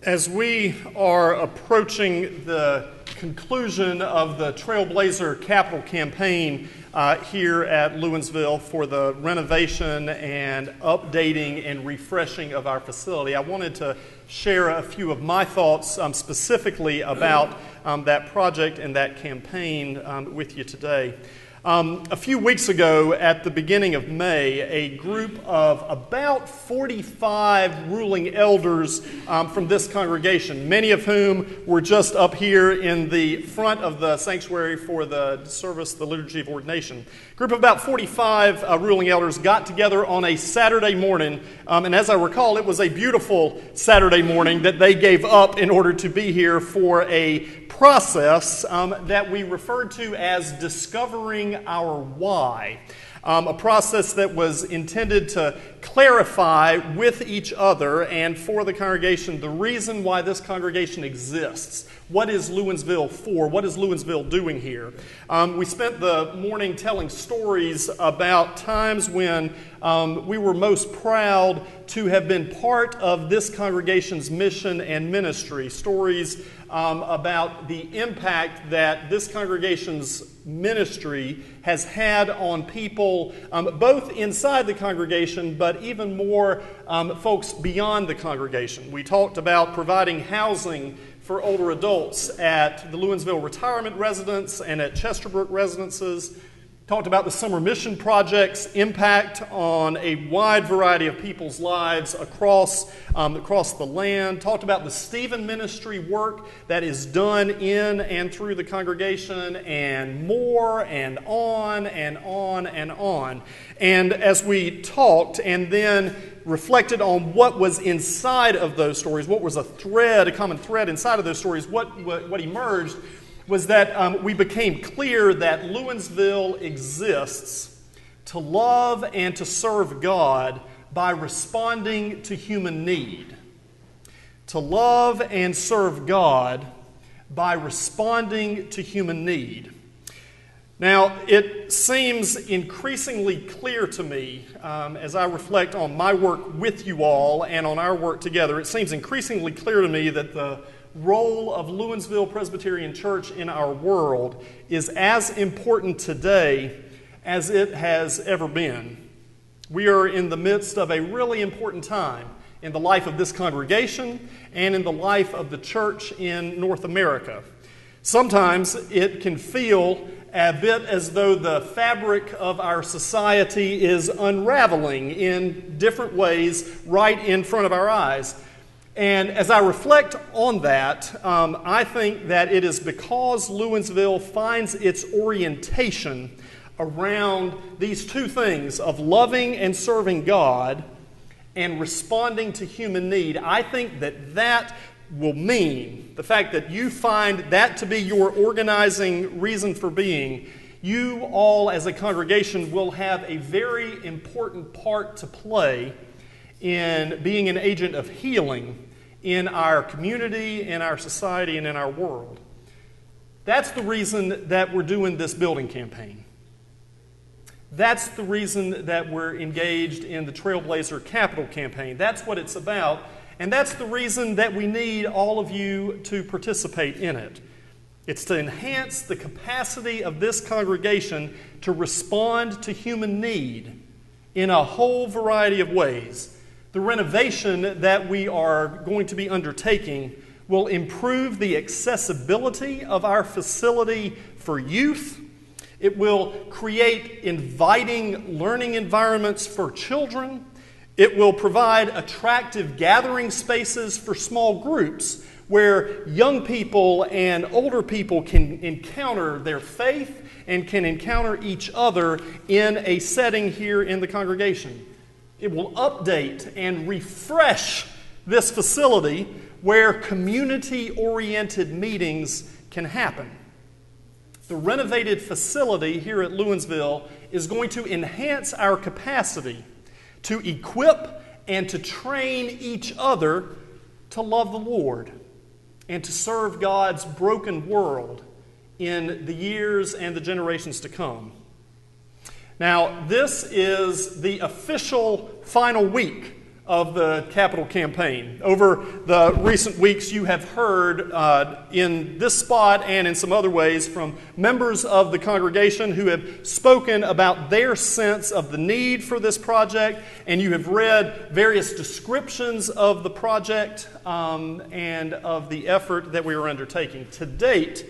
As we are approaching the conclusion of the Trailblazer Capital Campaign here at Lewinsville for the renovation and updating and refreshing of our facility, I wanted to share a few of my thoughts specifically about that project and that campaign with you today. A few weeks ago, at the beginning of May, a group of about 45 ruling elders from this congregation, many of whom were just up here in the front of the sanctuary for the service, the Liturgy of Ordination. A group of about 45 ruling elders got together on a Saturday morning, and as I recall, it was a beautiful Saturday morning that they gave up in order to be here for a process that we referred to as discovering our why. A process that was intended to clarify with each other and for the congregation the reason why this congregation exists. What is Lewinsville for? What is Lewinsville doing here? We spent the morning telling stories about times when we were most proud to have been part of this congregation's mission and ministry. Stories about the impact that this congregation's ministry has had on people both inside the congregation but even more folks beyond the congregation. We talked about providing housing for older adults at the Lewinsville Retirement Residence and at Chesterbrook Residences. Talked about the Summer Mission Project's impact on a wide variety of people's lives across the land. Talked about the Stephen Ministry work that is done in and through the congregation, and more, and on, and on, and on. And as we talked and then reflected on what was inside of those stories, what was a common thread inside of those stories, what emerged was that we became clear that Lewinsville exists to love and to serve God by responding to human need. To love and serve God by responding to human need. Now, it seems increasingly clear to me, as I reflect on my work with you all and on our work together, it seems increasingly clear to me that the role of Lewinsville Presbyterian Church in our world is as important today as it has ever been. We are in the midst of a really important time in the life of this congregation and in the life of the church in North America. Sometimes it can feel a bit as though the fabric of our society is unraveling in different ways right in front of our eyes. And as I reflect on that, I think that it is because Lewinsville finds its orientation around these two things of loving and serving God and responding to human need. I think that will mean, the fact that you find that to be your organizing reason for being, you all as a congregation will have a very important part to play in being an agent of healing in our community, in our society, and in our world. That's the reason that we're doing this building campaign. That's the reason that we're engaged in the Trailblazer Capital Campaign. That's what it's about, and that's the reason that we need all of you to participate in it. It's to enhance the capacity of this congregation to respond to human need in a whole variety of ways. The renovation that we are going to be undertaking will improve the accessibility of our facility for youth. It will create inviting learning environments for children. It will provide attractive gathering spaces for small groups where young people and older people can encounter their faith and can encounter each other in a setting here in the congregation. It will update and refresh this facility where community-oriented meetings can happen. The renovated facility here at Lewinsville is going to enhance our capacity to equip and to train each other to love the Lord and to serve God's broken world in the years and the generations to come. Now, this is the official final week of the capital campaign. Over the recent weeks, you have heard in this spot and in some other ways from members of the congregation who have spoken about their sense of the need for this project, and you have read various descriptions of the project and of the effort that we are undertaking. To date,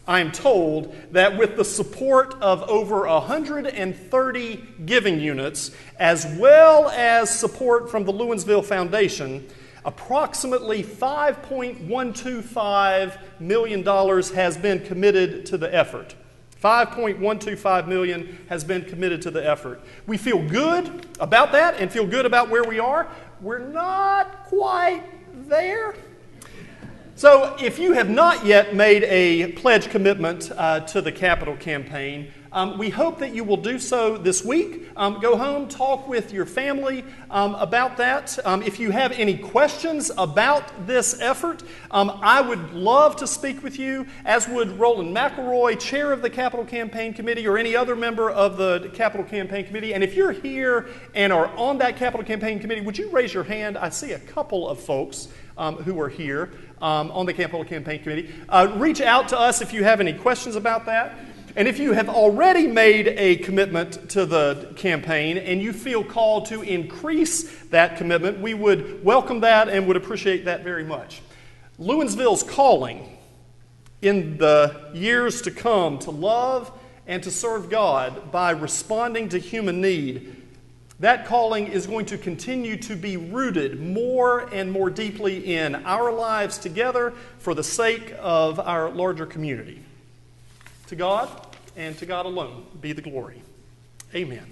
I am told that with the support of over 130 giving units, as well as support from the Lewinsville Foundation, approximately $5.125 million has been committed to the effort. $5.125 million has been committed to the effort. We feel good about that and feel good about where we are. We're not quite there. So if you have not yet made a pledge commitment to the capital campaign, we hope that you will do so this week. Go home, talk with your family about that. If you have any questions about this effort, I would love to speak with you, as would Roland McElroy, chair of the Capital Campaign Committee, or any other member of the Capital Campaign Committee. And if you're here and are on that Capital Campaign Committee, would you raise your hand? I see a couple of folks who are here on the Capital Campaign Committee. Reach out to us if you have any questions about that. And if you have already made a commitment to the campaign and you feel called to increase that commitment, we would welcome that and would appreciate that very much. Lewinsville's calling in the years to come to love and to serve God by responding to human need, that calling is going to continue to be rooted more and more deeply in our lives together for the sake of our larger community. To God and to God alone be the glory. Amen.